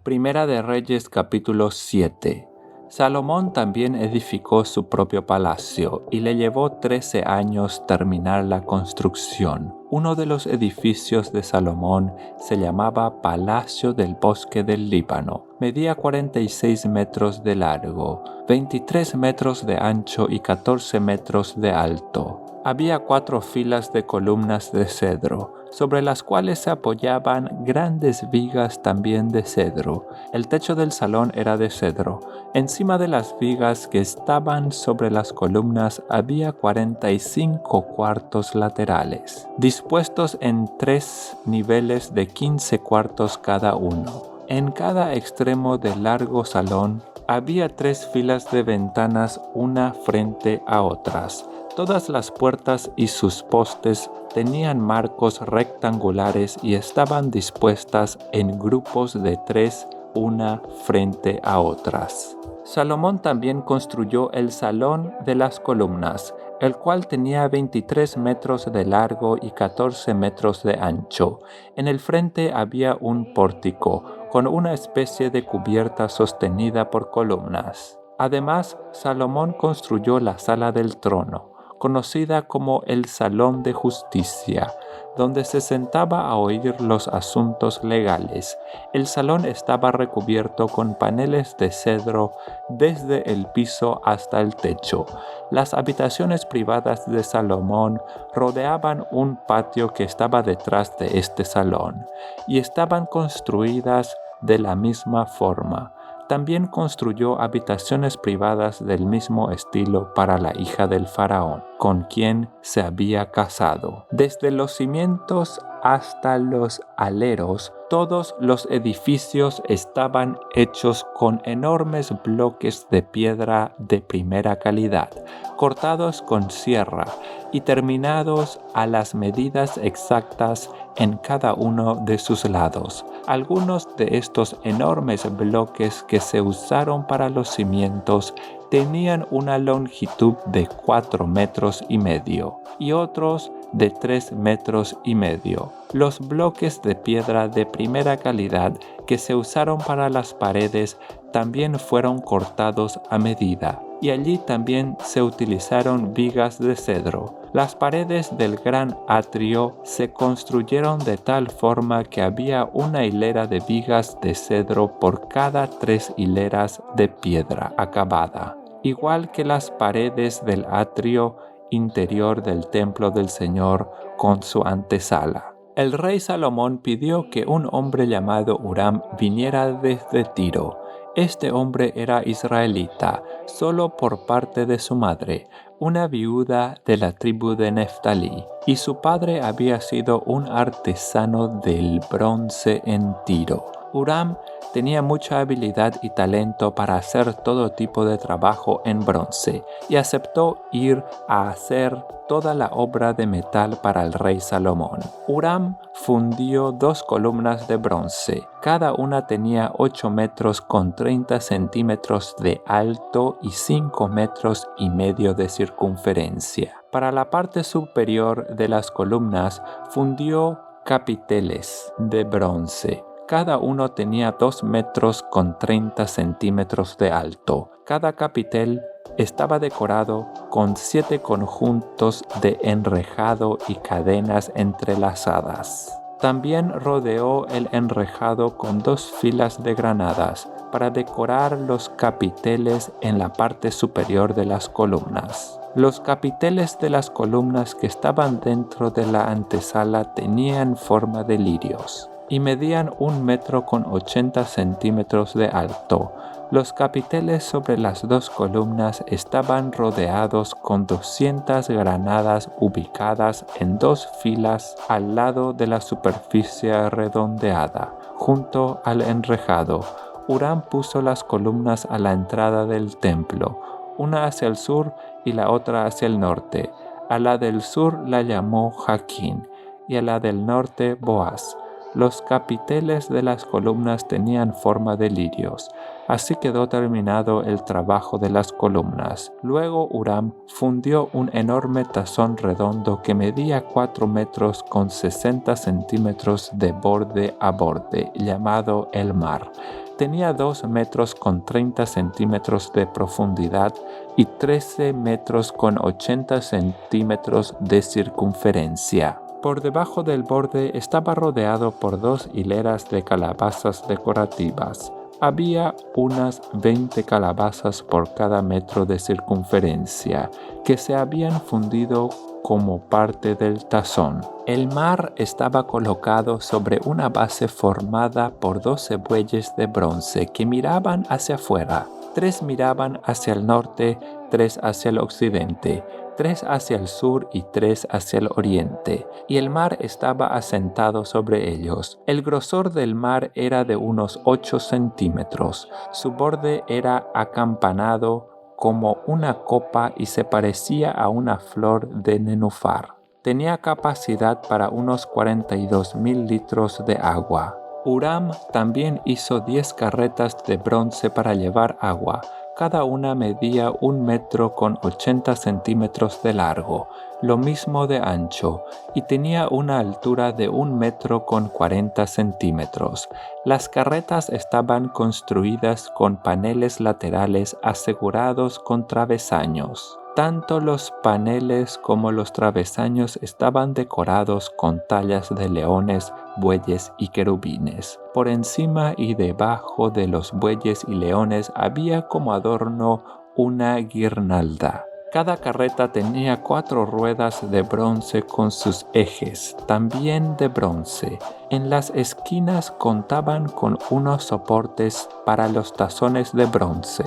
Primera de Reyes capítulo 7. Salomón también edificó su propio palacio y le llevó 13 años terminar la construcción. Uno de los edificios de Salomón se llamaba Palacio del Bosque del Líbano. Medía 46 metros de largo, 23 metros de ancho y 14 metros de alto. Había 4 filas de columnas de cedro, sobre las cuales se apoyaban grandes vigas también de cedro. El techo del salón era de cedro. Encima de las vigas que estaban sobre las columnas había 45 cuartos laterales, dispuestos en 3 niveles de 15 cuartos cada uno. En cada extremo del largo salón había 3 filas de ventanas una frente a otras. Todas las puertas y sus postes tenían marcos rectangulares y estaban dispuestas en grupos de 3 una frente a otras. Salomón también construyó el Salón de las Columnas, el cual tenía 23 metros de largo y 14 metros de ancho. En el frente había un pórtico, con una especie de cubierta sostenida por columnas. Además, Salomón construyó la Sala del Trono, conocida como el Salón de Justicia, donde se sentaba a oír los asuntos legales. El salón estaba recubierto con paneles de cedro desde el piso hasta el techo. Las habitaciones privadas de Salomón rodeaban un patio que estaba detrás de este salón, y estaban construidas de la misma forma. También construyó habitaciones privadas del mismo estilo para la hija del faraón, con quien se había casado. Desde los cimientos hasta los aleros, todos los edificios estaban hechos con enormes bloques de piedra de primera calidad, cortados con sierra y terminados a las medidas exactas en cada uno de sus lados. Algunos de estos enormes bloques que se usaron para los cimientos tenían una longitud de 4 metros y medio y otros de 3 metros y medio. Los bloques de piedra de primera calidad que se usaron para las paredes también fueron cortados a medida, y allí también se utilizaron vigas de cedro. Las paredes del gran atrio se construyeron de tal forma que había una hilera de vigas de cedro por cada 3 hileras de piedra acabada, igual que las paredes del atrio interior del templo del Señor con su antesala. El rey Salomón pidió que un hombre llamado Huram viniera desde Tiro. Este hombre era israelita, solo por parte de su madre, una viuda de la tribu de Neftalí, y su padre había sido un artesano del bronce en Tiro. Huram tenía mucha habilidad y talento para hacer todo tipo de trabajo en bronce, y aceptó ir a hacer toda la obra de metal para el rey Salomón. Huram fundió 2 columnas de bronce. Cada una tenía 8 metros con 30 centímetros de alto y 5 metros y medio de circunferencia. Para la parte superior de las columnas fundió capiteles de bronce. Cada uno tenía 2 metros con 30 centímetros de alto. Cada capitel estaba decorado con 7 conjuntos de enrejado y cadenas entrelazadas. También rodeó el enrejado con 2 filas de granadas para decorar los capiteles en la parte superior de las columnas. Los capiteles de las columnas que estaban dentro de la antesala tenían forma de lirios y medían 1 metro con 80 centímetros de alto. Los capiteles sobre las 2 columnas estaban rodeados con 200 granadas ubicadas en 2 filas al lado de la superficie redondeada, junto al enrejado. Huram puso las columnas a la entrada del templo, una hacia el sur y la otra hacia el norte. A la del sur la llamó Jaquín y a la del norte Boaz. Los capiteles de las columnas tenían forma de lirios. Así quedó terminado el trabajo de las columnas. Luego Huram fundió un enorme tazón redondo que medía 4 metros con 60 centímetros de borde a borde, llamado el mar. Tenía 2 metros con 30 centímetros de profundidad y 13 metros con 80 centímetros de circunferencia. Por debajo del borde estaba rodeado por 2 hileras de calabazas decorativas. Había unas 20 calabazas por cada metro de circunferencia que se habían fundido como parte del tazón. El mar estaba colocado sobre una base formada por 12 bueyes de bronce que miraban hacia afuera. 3 miraban hacia el norte, 3 hacia el occidente, 3 hacia el sur y 3 hacia el oriente, y el mar estaba asentado sobre ellos. El grosor del mar era de unos 8 centímetros. Su borde era acampanado como una copa y se parecía a una flor de nenúfar. Tenía capacidad para unos 42,000 litros de agua. Huram también hizo 10 carretas de bronce para llevar agua. Cada una medía 1 metro con 80 centímetros de largo, lo mismo de ancho, y tenía una altura de 1 metro con 40 centímetros. Las carretas estaban construidas con paneles laterales asegurados con travesaños. Tanto los paneles como los travesaños estaban decorados con tallas de leones, bueyes y querubines. Por encima y debajo de los bueyes y leones había como adorno una guirnalda. Cada carreta tenía 4 ruedas de bronce con sus ejes, también de bronce. En las esquinas contaban con unos soportes para los tazones de bronce.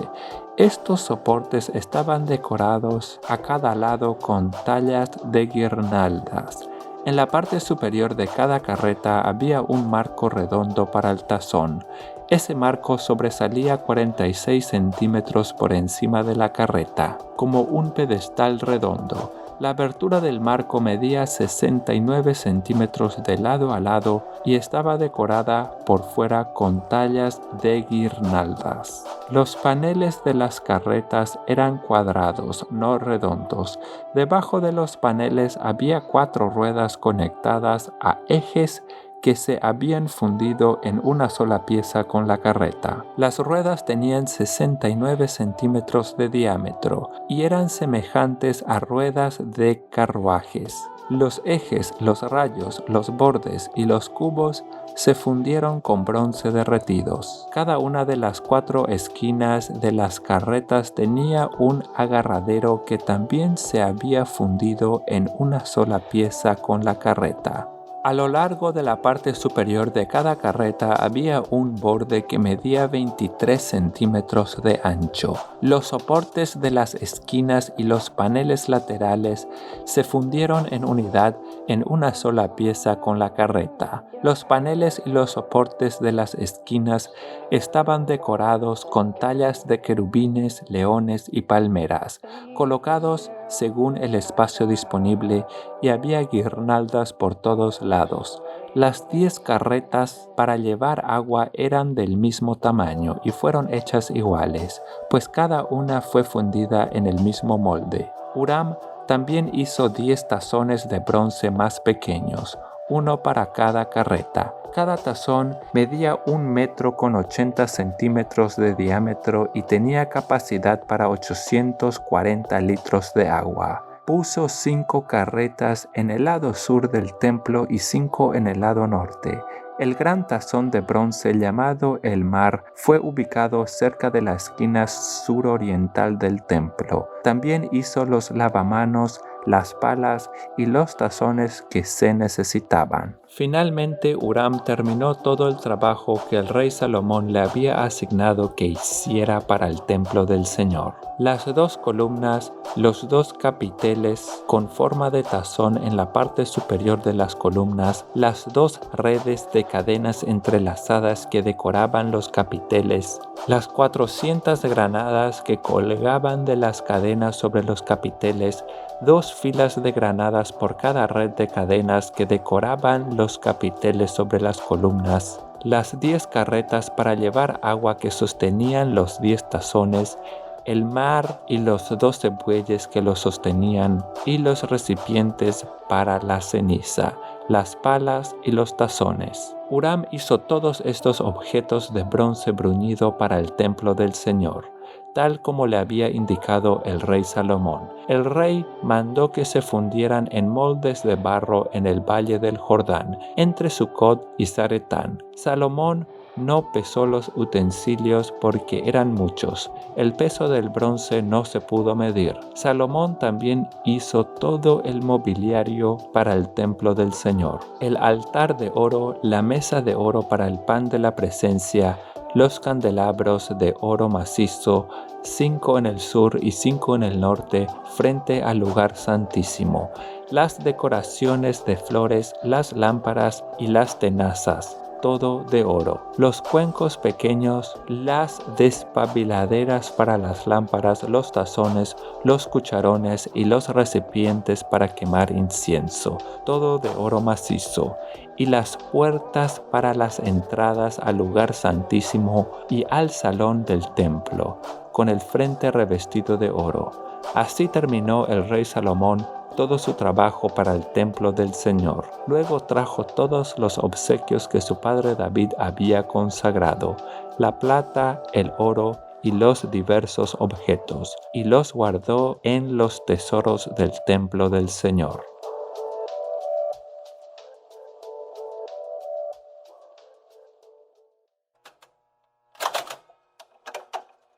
Estos soportes estaban decorados a cada lado con tallas de guirnaldas. En la parte superior de cada carreta había un marco redondo para el tazón. Ese marco sobresalía 46 centímetros por encima de la carreta, como un pedestal redondo. La abertura del marco medía 69 centímetros de lado a lado y estaba decorada por fuera con tallas de guirnaldas. Los paneles de las carretas eran cuadrados, no redondos. Debajo de los paneles había 4 ruedas conectadas a ejes que se habían fundido en una sola pieza con la carreta. Las ruedas tenían 69 centímetros de diámetro y eran semejantes a ruedas de carruajes. Los ejes, los rayos, los bordes y los cubos se fundieron con bronce derretidos. Cada una de las 4 esquinas de las carretas tenía un agarradero que también se había fundido en una sola pieza con la carreta. A lo largo de la parte superior de cada carreta había un borde que medía 23 centímetros de ancho. Los soportes de las esquinas y los paneles laterales se fundieron en unidad en una sola pieza con la carreta. Los paneles y los soportes de las esquinas estaban decorados con tallas de querubines, leones y palmeras, colocados según el espacio disponible, y había guirnaldas por todos lados. Las 10 carretas para llevar agua eran del mismo tamaño y fueron hechas iguales, pues cada una fue fundida en el mismo molde. Huram también hizo 10 tazones de bronce más pequeños, uno para cada carreta. Cada tazón medía 1 metro con 80 centímetros de diámetro y tenía capacidad para 840 litros de agua. Puso 5 carretas en el lado sur del templo y 5 en el lado norte. El gran tazón de bronce llamado el mar fue ubicado cerca de la esquina suroriental del templo. También hizo los lavamanos, las palas y los tazones que se necesitaban. Finalmente Huram terminó todo el trabajo que el rey Salomón le había asignado que hiciera para el templo del Señor. Las 2 columnas, los 2 capiteles con forma de tazón en la parte superior de las columnas, las 2 redes de cadenas entrelazadas que decoraban los capiteles, las 400 granadas que colgaban de las cadenas sobre los capiteles, 2 filas de granadas por cada red de cadenas que decoraban los capiteles sobre las columnas, las 10 carretas para llevar agua que sostenían los 10 tazones, el mar y los 12 bueyes que lo sostenían, y los recipientes para la ceniza, las palas y los tazones. Huram hizo todos estos objetos de bronce bruñido para el templo del Señor, tal como le había indicado el rey Salomón. El rey mandó que se fundieran en moldes de barro en el valle del Jordán, entre Sucot y Zaretán. Salomón no pesó los utensilios porque eran muchos. El peso del bronce no se pudo medir. Salomón también hizo todo el mobiliario para el templo del Señor: el altar de oro, la mesa de oro para el pan de la presencia, los candelabros de oro macizo, 5 en el sur y 5 en el norte, frente al lugar santísimo, las decoraciones de flores, las lámparas y las tenazas, todo de oro, los cuencos pequeños, las despabiladeras para las lámparas, los tazones, los cucharones y los recipientes para quemar incienso, todo de oro macizo, y las puertas para las entradas al lugar santísimo y al salón del templo, con el frente revestido de oro. Así terminó el rey Salomón todo su trabajo para el templo del Señor. Luego trajo todos los obsequios que su padre David había consagrado, la plata, el oro y los diversos objetos, y los guardó en los tesoros del templo del Señor.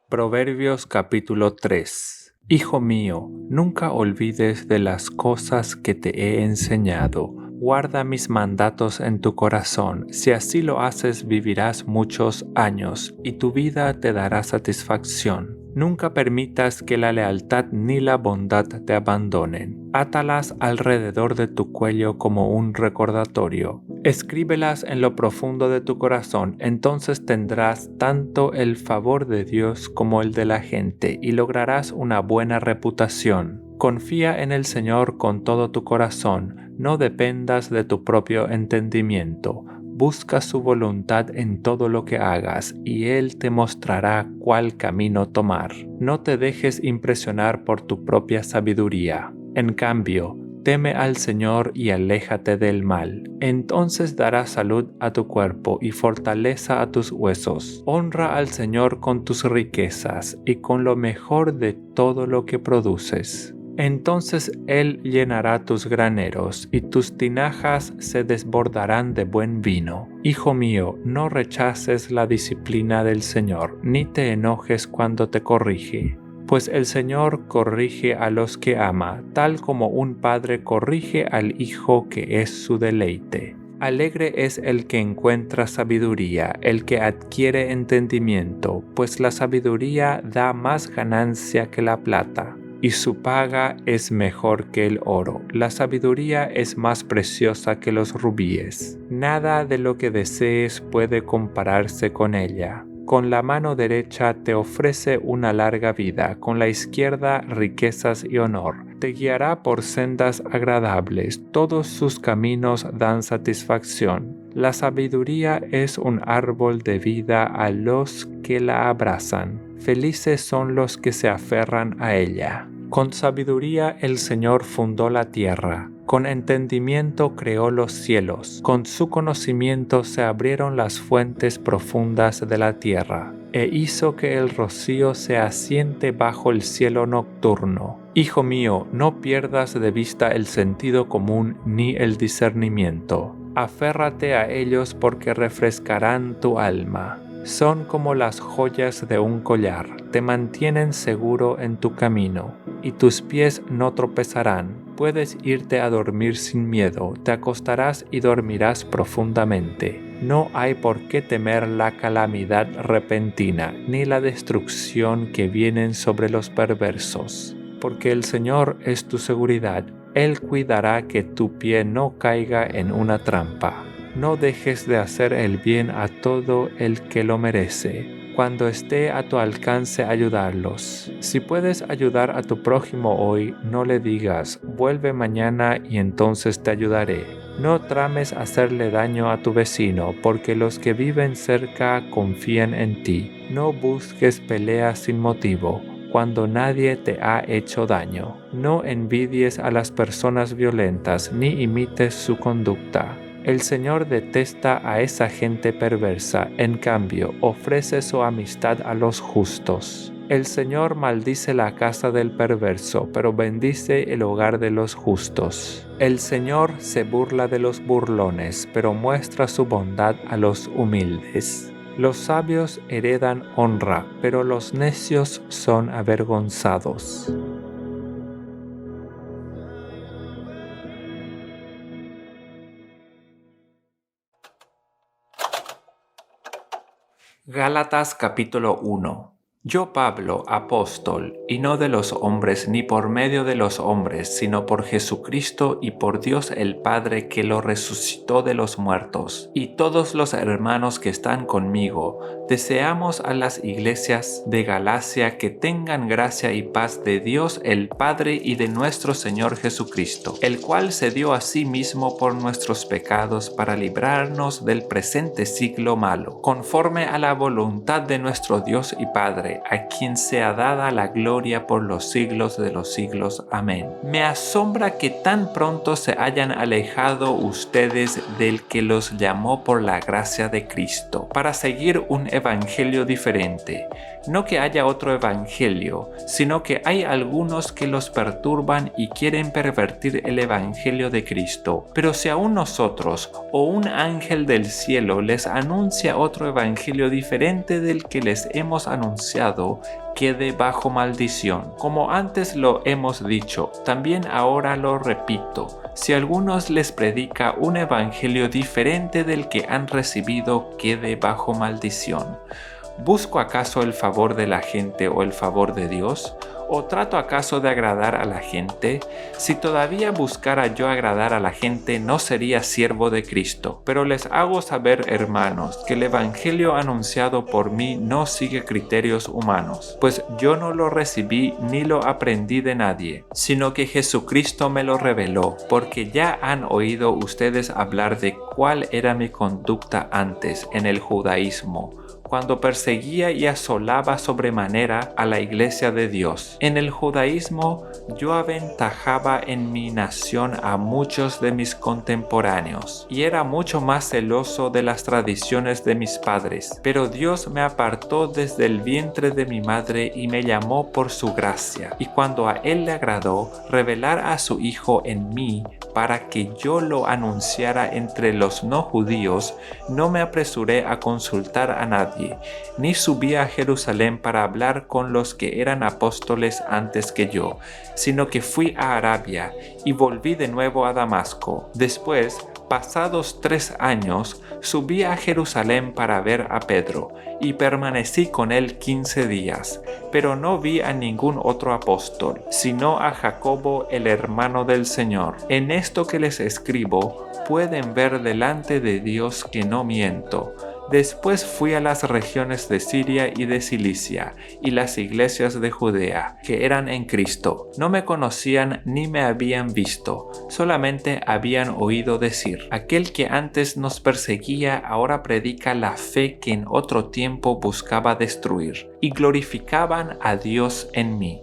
Proverbios capítulo 3. Hijo mío, nunca olvides de las cosas que te he enseñado. Guarda mis mandatos en tu corazón. Si así lo haces, vivirás muchos años y tu vida te dará satisfacción. Nunca permitas que la lealtad ni la bondad te abandonen. Átalas alrededor de tu cuello como un recordatorio. Escríbelas en lo profundo de tu corazón, entonces tendrás tanto el favor de Dios como el de la gente y lograrás una buena reputación. Confía en el Señor con todo tu corazón, no dependas de tu propio entendimiento. Busca su voluntad en todo lo que hagas y Él te mostrará cuál camino tomar. No te dejes impresionar por tu propia sabiduría. En cambio, teme al Señor y aléjate del mal. Entonces dará salud a tu cuerpo y fortaleza a tus huesos. Honra al Señor con tus riquezas y con lo mejor de todo lo que produces. Entonces Él llenará tus graneros y tus tinajas se desbordarán de buen vino. Hijo mío, no rechaces la disciplina del Señor, ni te enojes cuando te corrige. Pues el Señor corrige a los que ama, tal como un padre corrige al hijo que es su deleite. Alegre es el que encuentra sabiduría, el que adquiere entendimiento, pues la sabiduría da más ganancia que la plata, y su paga es mejor que el oro. La sabiduría es más preciosa que los rubíes. Nada de lo que desees puede compararse con ella. Con la mano derecha te ofrece una larga vida, con la izquierda riquezas y honor. Te guiará por sendas agradables, todos sus caminos dan satisfacción. La sabiduría es un árbol de vida a los que la abrazan. Felices son los que se aferran a ella. Con sabiduría el Señor fundó la tierra. Con entendimiento creó los cielos, con su conocimiento se abrieron las fuentes profundas de la tierra, e hizo que el rocío se asiente bajo el cielo nocturno. Hijo mío, no pierdas de vista el sentido común ni el discernimiento. Aférrate a ellos porque refrescarán tu alma. Son como las joyas de un collar, te mantienen seguro en tu camino, y tus pies no tropezarán. Puedes irte a dormir sin miedo, te acostarás y dormirás profundamente. No hay por qué temer la calamidad repentina, ni la destrucción que vienen sobre los perversos, porque el Señor es tu seguridad. Él cuidará que tu pie no caiga en una trampa. No dejes de hacer el bien a todo el que lo merece, cuando esté a tu alcance ayudarlos. Si puedes ayudar a tu prójimo hoy, no le digas, vuelve mañana y entonces te ayudaré. No trames hacerle daño a tu vecino, porque los que viven cerca confían en ti. No busques peleas sin motivo, cuando nadie te ha hecho daño. No envidies a las personas violentas, ni imites su conducta. El Señor detesta a esa gente perversa, en cambio, ofrece su amistad a los justos. El Señor maldice la casa del perverso, pero bendice el hogar de los justos. El Señor se burla de los burlones, pero muestra su bondad a los humildes. Los sabios heredan honra, pero los necios son avergonzados. Gálatas capítulo 1. Yo, Pablo, apóstol, y no de los hombres ni por medio de los hombres, sino por Jesucristo y por Dios el Padre que lo resucitó de los muertos, y todos los hermanos que están conmigo, deseamos a las iglesias de Galacia que tengan gracia y paz de Dios el Padre y de nuestro Señor Jesucristo, el cual se dio a sí mismo por nuestros pecados para librarnos del presente siglo malo, conforme a la voluntad de nuestro Dios y Padre, a quien sea dada la gloria por los siglos de los siglos. Amén. Me asombra que tan pronto se hayan alejado ustedes del que los llamó por la gracia de Cristo, para seguir un evangelio diferente. No que haya otro evangelio, sino que hay algunos que los perturban y quieren pervertir el evangelio de Cristo. Pero si aún nosotros o un ángel del cielo les anuncia otro evangelio diferente del que les hemos anunciado, quede bajo maldición. Como antes lo hemos dicho, también ahora lo repito. Si algunos les predica un evangelio diferente del que han recibido, quede bajo maldición. ¿Busco acaso el favor de la gente o el favor de Dios? ¿O trato acaso de agradar a la gente? Si todavía buscara yo agradar a la gente, no sería siervo de Cristo. Pero les hago saber, hermanos, que el evangelio anunciado por mí no sigue criterios humanos, pues yo no lo recibí ni lo aprendí de nadie, sino que Jesucristo me lo reveló, porque ya han oído ustedes hablar de cuál era mi conducta antes en el judaísmo, cuando perseguía y asolaba sobremanera a la iglesia de Dios. En el judaísmo yo aventajaba en mi nación a muchos de mis contemporáneos, y era mucho más celoso de las tradiciones de mis padres. Pero Dios me apartó desde el vientre de mi madre y me llamó por su gracia, y cuando a Él le agradó revelar a su Hijo en mí, para que yo lo anunciara entre los no judíos, no me apresuré a consultar a nadie, ni subí a Jerusalén para hablar con los que eran apóstoles antes que yo, sino que fui a Arabia y volví de nuevo a Damasco. Después, pasados 3 años, subí a Jerusalén para ver a Pedro, y permanecí con él 15 días, pero no vi a ningún otro apóstol, sino a Jacobo, el hermano del Señor. En esto que les escribo, pueden ver delante de Dios que no miento. Después fui a las regiones de Siria y de Cilicia, y las iglesias de Judea, que eran en Cristo, no me conocían ni me habían visto, solamente habían oído decir: aquel que antes nos perseguía ahora predica la fe que en otro tiempo buscaba destruir, y glorificaban a Dios en mí.